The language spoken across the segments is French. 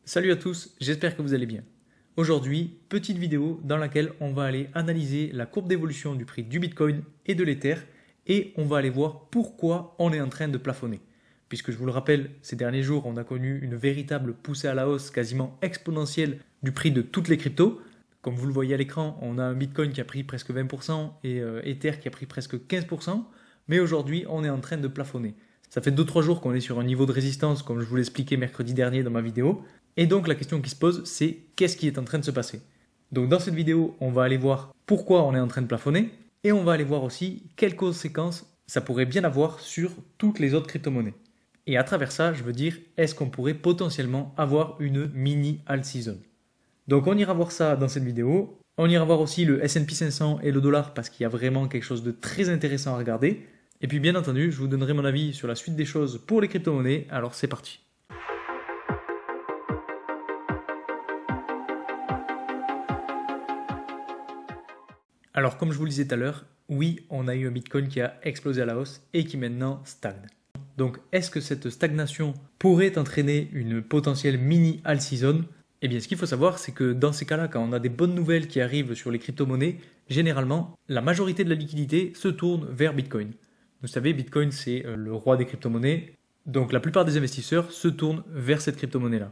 Salut à tous, j'espère que vous allez bien. Aujourd'hui, petite vidéo dans laquelle on va aller analyser la courbe d'évolution du prix du Bitcoin et de l'Ether et on va aller voir pourquoi on est en train de plafonner. Puisque je vous le rappelle, ces derniers jours, on a connu une véritable poussée à la hausse quasiment exponentielle du prix de toutes les cryptos. Comme vous le voyez à l'écran, on a un Bitcoin qui a pris presque 20% et Ether qui a pris presque 15%. Mais aujourd'hui, on est en train de plafonner. Ça fait 2-3 jours qu'on est sur un niveau de résistance, comme je vous l'expliquais mercredi dernier dans ma vidéo. Et donc la question qui se pose, c'est qu'est-ce qui est en train de se passer? Donc dans cette vidéo, on va aller voir pourquoi on est en train de plafonner et on va aller voir aussi quelles conséquences ça pourrait bien avoir sur toutes les autres crypto-monnaies. Et à travers ça, je veux dire, est-ce qu'on pourrait potentiellement avoir une mini alt season? Donc on ira voir ça dans cette vidéo. On ira voir aussi le S&P 500 et le dollar parce qu'il y a vraiment quelque chose de très intéressant à regarder. Et puis bien entendu, je vous donnerai mon avis sur la suite des choses pour les crypto-monnaies. Alors c'est parti. Alors comme je vous le disais tout à l'heure, oui, on a eu un Bitcoin qui a explosé à la hausse et qui maintenant stagne. Donc est-ce que cette stagnation pourrait entraîner une potentielle mini alt season? Eh bien ce qu'il faut savoir, c'est que dans ces cas-là, quand on a des bonnes nouvelles qui arrivent sur les crypto-monnaies, généralement, la majorité de la liquidité se tourne vers Bitcoin. Vous savez, Bitcoin c'est le roi des crypto-monnaies, donc la plupart des investisseurs se tournent vers cette crypto-monnaie-là.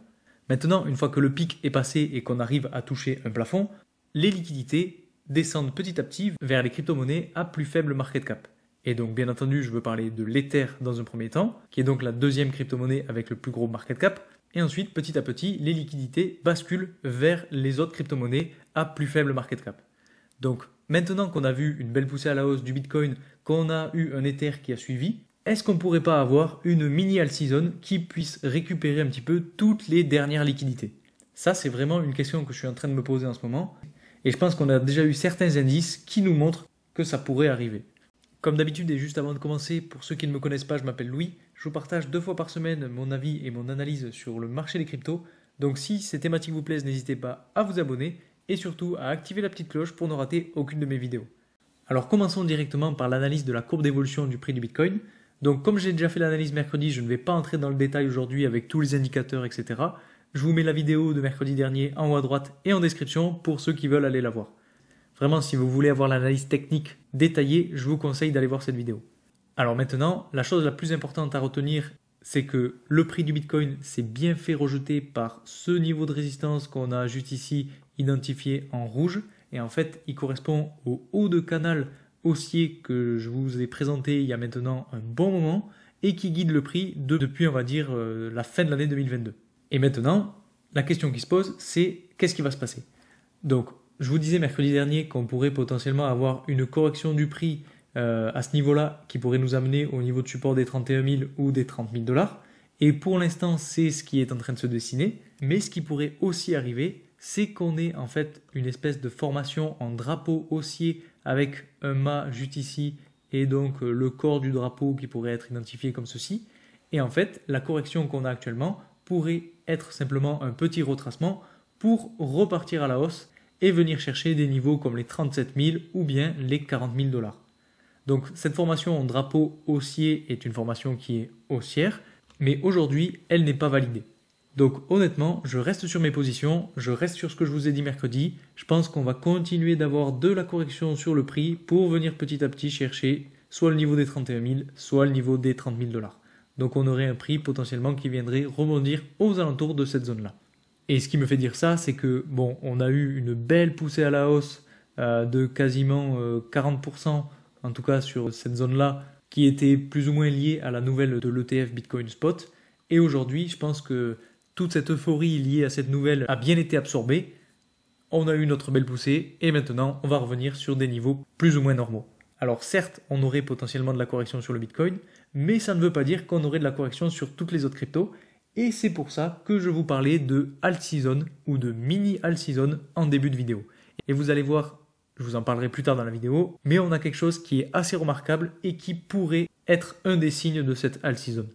Maintenant, une fois que le pic est passé et qu'on arrive à toucher un plafond, les liquidités descendent petit à petit vers les crypto-monnaies à plus faible market cap. Et donc bien entendu, je veux parler de l'Ether dans un premier temps, qui est donc la deuxième crypto-monnaie avec le plus gros market cap. Et ensuite, petit à petit, les liquidités basculent vers les autres crypto-monnaies à plus faible market cap. Donc maintenant qu'on a vu une belle poussée à la hausse du Bitcoin, qu'on a eu un Ether qui a suivi, est-ce qu'on ne pourrait pas avoir une mini alt season qui puisse récupérer un petit peu toutes les dernières liquidités? Ça, c'est vraiment une question que je suis en train de me poser en ce moment. Et je pense qu'on a déjà eu certains indices qui nous montrent que ça pourrait arriver. Comme d'habitude et juste avant de commencer, pour ceux qui ne me connaissent pas, je m'appelle Louis. Je vous partage 2 fois par semaine mon avis et mon analyse sur le marché des cryptos. Donc si ces thématiques vous plaisent, n'hésitez pas à vous abonner et surtout à activer la petite cloche pour ne rater aucune de mes vidéos. Alors commençons directement par l'analyse de la courbe d'évolution du prix du Bitcoin. Donc comme j'ai déjà fait l'analyse mercredi, je ne vais pas entrer dans le détail aujourd'hui avec tous les indicateurs, etc. Je vous mets la vidéo de mercredi dernier en haut à droite et en description pour ceux qui veulent aller la voir. Vraiment, si vous voulez avoir l'analyse technique détaillée, je vous conseille d'aller voir cette vidéo. Alors maintenant, la chose la plus importante à retenir, c'est que le prix du Bitcoin s'est bien fait rejeter par ce niveau de résistance qu'on a juste ici identifié en rouge. Et en fait, il correspond au haut de canal haussier que je vous ai présenté il y a maintenant un bon moment et qui guide le prix depuis, on va dire, la fin de l'année 2022. Et maintenant, la question qui se pose, c'est qu'est-ce qui va se passer? Donc, je vous disais mercredi dernier qu'on pourrait potentiellement avoir une correction du prix à ce niveau-là qui pourrait nous amener au niveau de support des 31 000 ou des 30 000 $. Et pour l'instant, c'est ce qui est en train de se dessiner. Mais ce qui pourrait aussi arriver, c'est qu'on ait en fait une espèce de formation en drapeau haussier avec un mât juste ici et donc le corps du drapeau qui pourrait être identifié comme ceci. Et en fait, la correction qu'on a actuellement pourrait être simplement un petit retracement pour repartir à la hausse et venir chercher des niveaux comme les 37 000 ou bien les 40 000 $. Donc cette formation en drapeau haussier est une formation qui est haussière, mais aujourd'hui elle n'est pas validée. Donc honnêtement, je reste sur mes positions, je reste sur ce que je vous ai dit mercredi. Je pense qu'on va continuer d'avoir de la correction sur le prix pour venir petit à petit chercher soit le niveau des 31 000, soit le niveau des 30 000 $. Donc on aurait un prix potentiellement qui viendrait rebondir aux alentours de cette zone-là. Et ce qui me fait dire ça, c'est que bon, on a eu une belle poussée à la hausse de quasiment 40%, en tout cas sur cette zone-là, qui était plus ou moins liée à la nouvelle de l'ETF Bitcoin Spot. Et aujourd'hui, je pense que toute cette euphorie liée à cette nouvelle a bien été absorbée. On a eu notre belle poussée et maintenant, on va revenir sur des niveaux plus ou moins normaux. Alors certes, on aurait potentiellement de la correction sur le Bitcoin, mais ça ne veut pas dire qu'on aurait de la correction sur toutes les autres cryptos. Et c'est pour ça que je vous parlais de alt season ou de mini alt season en début de vidéo. Et vous allez voir, je vous en parlerai plus tard dans la vidéo, mais on a quelque chose qui est assez remarquable et qui pourrait être un des signes de cette alt season.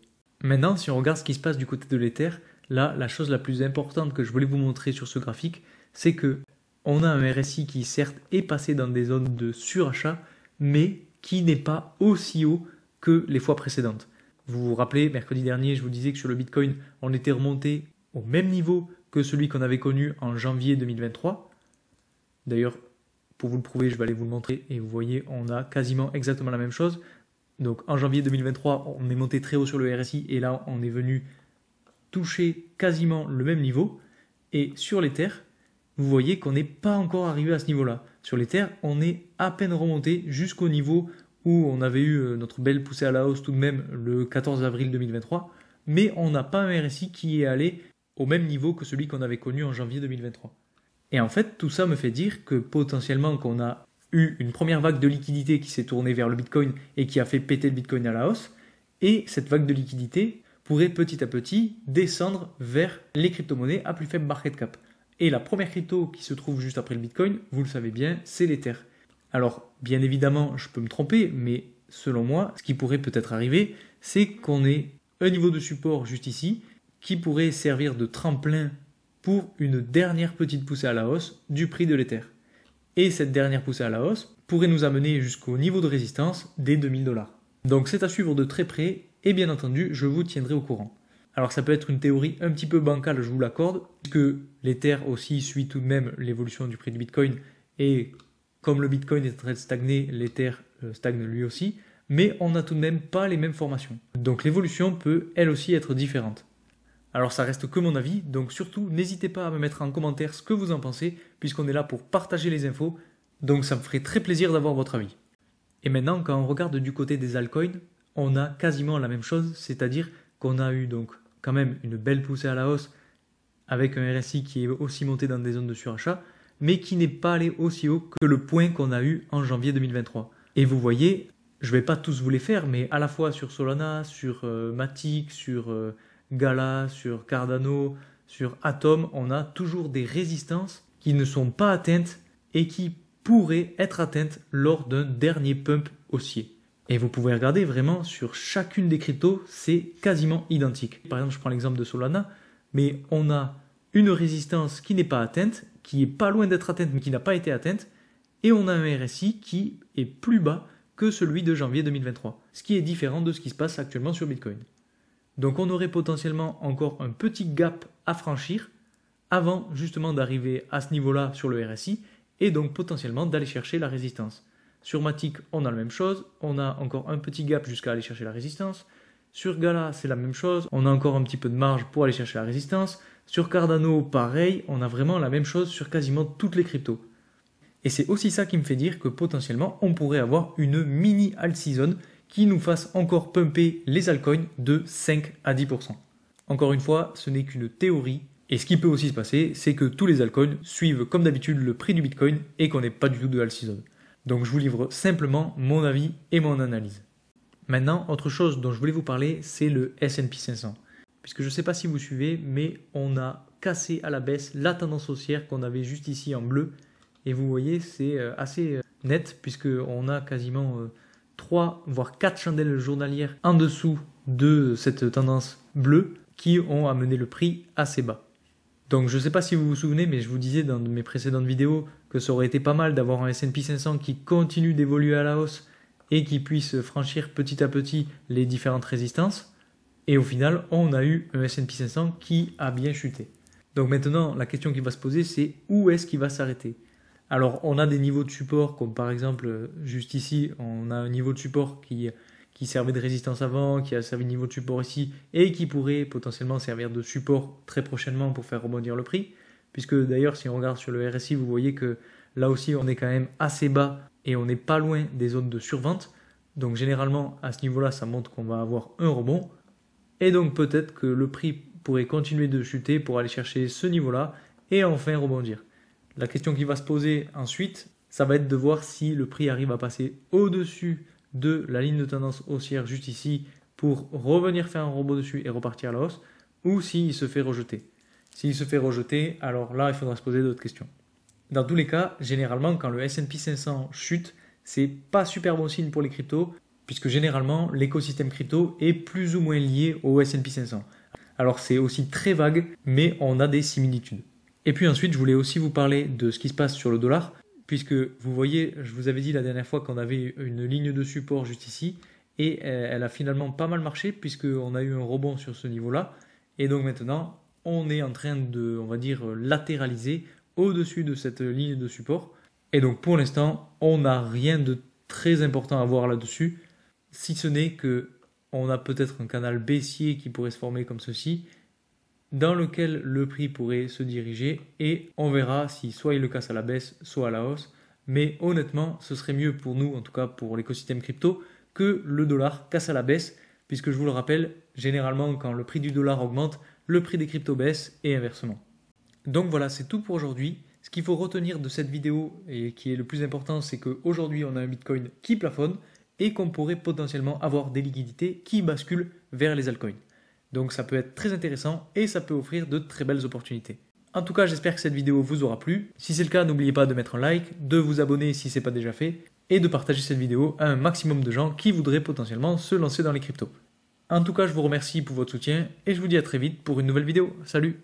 Maintenant, si on regarde ce qui se passe du côté de l'Ether, là, la chose la plus importante que je voulais vous montrer sur ce graphique, c'est que on a un RSI qui certes est passé dans des zones de surachat, mais qui n'est pas aussi haut que les fois précédentes. Vous vous rappelez, mercredi dernier, je vous disais que sur le Bitcoin, on était remonté au même niveau que celui qu'on avait connu en janvier 2023. D'ailleurs, pour vous le prouver, je vais aller vous le montrer et vous voyez, on a quasiment exactement la même chose. Donc en janvier 2023, on est monté très haut sur le RSI et là, on est venu toucher quasiment le même niveau. Et sur les terres, vous voyez qu'on n'est pas encore arrivé à ce niveau-là. Sur les terres, on est à peine remonté jusqu'au niveau où on avait eu notre belle poussée à la hausse tout de même le 14 avril 2023, mais on n'a pas un RSI qui est allé au même niveau que celui qu'on avait connu en janvier 2023. Et en fait, tout ça me fait dire que potentiellement qu'on a eu une première vague de liquidité qui s'est tournée vers le Bitcoin et qui a fait péter le Bitcoin à la hausse, et cette vague de liquidité pourrait petit à petit descendre vers les crypto-monnaies à plus faible market cap. Et la première crypto qui se trouve juste après le Bitcoin, vous le savez bien, c'est l'Ether. Alors, bien évidemment, je peux me tromper, mais selon moi, ce qui pourrait peut-être arriver, c'est qu'on ait un niveau de support juste ici qui pourrait servir de tremplin pour une dernière petite poussée à la hausse du prix de l'Ether. Et cette dernière poussée à la hausse pourrait nous amener jusqu'au niveau de résistance des 2000 $. Donc c'est à suivre de très près et bien entendu, je vous tiendrai au courant. Alors ça peut être une théorie un petit peu bancale, je vous l'accorde, puisque l'Ether aussi suit tout de même l'évolution du prix du Bitcoin et comme le Bitcoin est en train de stagner, l'Ether stagne lui aussi, mais on n'a tout de même pas les mêmes formations. Donc l'évolution peut elle aussi être différente. Alors ça reste que mon avis, donc surtout n'hésitez pas à me mettre en commentaire ce que vous en pensez, puisqu'on est là pour partager les infos, donc ça me ferait très plaisir d'avoir votre avis. Et maintenant, quand on regarde du côté des altcoins, on a quasiment la même chose, c'est-à-dire qu'on a eu donc quand même une belle poussée à la hausse, avec un RSI qui est aussi monté dans des zones de surachat, mais qui n'est pas allé aussi haut que le point qu'on a eu en janvier 2023. Et vous voyez, je ne vais pas tous vous les faire, mais à la fois sur Solana, sur Matic, sur Gala, sur Cardano, sur Atom, on a toujours des résistances qui ne sont pas atteintes et qui pourraient être atteintes lors d'un dernier pump haussier. Et vous pouvez regarder vraiment sur chacune des cryptos, c'est quasiment identique. Par exemple, je prends l'exemple de Solana, mais on a une résistance qui n'est pas atteinte, qui est pas loin d'être atteinte, mais qui n'a pas été atteinte, et on a un RSI qui est plus bas que celui de janvier 2023, ce qui est différent de ce qui se passe actuellement sur Bitcoin. Donc on aurait potentiellement encore un petit gap à franchir avant justement d'arriver à ce niveau-là sur le RSI et donc potentiellement d'aller chercher la résistance. Sur Matic, on a la même chose, on a encore un petit gap jusqu'à aller chercher la résistance. Sur Gala, c'est la même chose, on a encore un petit peu de marge pour aller chercher la résistance. Sur Cardano, pareil, on a vraiment la même chose sur quasiment toutes les cryptos. Et c'est aussi ça qui me fait dire que potentiellement, on pourrait avoir une mini alt season qui nous fasse encore pumper les altcoins de 5 à 10%. Encore une fois, ce n'est qu'une théorie. Et ce qui peut aussi se passer, c'est que tous les altcoins suivent comme d'habitude le prix du Bitcoin et qu'on n'ait pas du tout de alt season. Donc je vous livre simplement mon avis et mon analyse. Maintenant, autre chose dont je voulais vous parler, c'est le S&P 500. Puisque je ne sais pas si vous suivez, mais on a cassé à la baisse la tendance haussière qu'on avait juste ici en bleu. Et vous voyez, c'est assez net puisqu'on a quasiment 3 voire 4 chandelles journalières en dessous de cette tendance bleue qui ont amené le prix assez bas. Donc je ne sais pas si vous vous souvenez, mais je vous disais dans mes précédentes vidéos que ça aurait été pas mal d'avoir un S&P 500 qui continue d'évoluer à la hausse et qui puisse franchir petit à petit les différentes résistances. Et au final, on a eu un S&P 500 qui a bien chuté. Donc maintenant, la question qui va se poser, c'est où est-ce qu'il va s'arrêter ? Alors, on a des niveaux de support, comme par exemple, juste ici, on a un niveau de support qui servait de résistance avant, qui a servi de niveau de support ici, et qui pourrait potentiellement servir de support très prochainement pour faire rebondir le prix. Puisque d'ailleurs, si on regarde sur le RSI, vous voyez que là aussi, on est quand même assez bas et on n'est pas loin des zones de survente. Donc généralement, à ce niveau-là, ça montre qu'on va avoir un rebond. Et donc peut-être que le prix pourrait continuer de chuter pour aller chercher ce niveau-là et enfin rebondir. La question qui va se poser ensuite, ça va être de voir si le prix arrive à passer au-dessus de la ligne de tendance haussière juste ici pour revenir faire un rebond dessus et repartir à la hausse, ou s'il se fait rejeter. S'il se fait rejeter, alors là, il faudra se poser d'autres questions. Dans tous les cas, généralement, quand le S&P 500 chute, c'est pas super bon signe pour les cryptos, puisque généralement, l'écosystème crypto est plus ou moins lié au S&P 500. Alors c'est aussi très vague, mais on a des similitudes. Et puis ensuite, je voulais aussi vous parler de ce qui se passe sur le dollar, puisque vous voyez, je vous avais dit la dernière fois qu'on avait une ligne de support juste ici, et elle a finalement pas mal marché, puisqu'on a eu un rebond sur ce niveau-là, et donc maintenant, on est en train de, on va dire, latéraliser au-dessus de cette ligne de support. Et donc pour l'instant, on n'a rien de très important à voir là-dessus, si ce n'est que on a peut-être un canal baissier qui pourrait se former comme ceci, dans lequel le prix pourrait se diriger et on verra si soit il le casse à la baisse, soit à la hausse. Mais honnêtement, ce serait mieux pour nous, en tout cas pour l'écosystème crypto, que le dollar casse à la baisse, puisque je vous le rappelle, généralement quand le prix du dollar augmente, le prix des cryptos baisse et inversement. Donc voilà, c'est tout pour aujourd'hui. Ce qu'il faut retenir de cette vidéo et qui est le plus important, c'est qu'aujourd'hui on a un Bitcoin qui plafonne et qu'on pourrait potentiellement avoir des liquidités qui basculent vers les altcoins. Donc ça peut être très intéressant et ça peut offrir de très belles opportunités. En tout cas, j'espère que cette vidéo vous aura plu. Si c'est le cas, n'oubliez pas de mettre un like, de vous abonner si ce n'est pas déjà fait et de partager cette vidéo à un maximum de gens qui voudraient potentiellement se lancer dans les cryptos. En tout cas, je vous remercie pour votre soutien et je vous dis à très vite pour une nouvelle vidéo. Salut!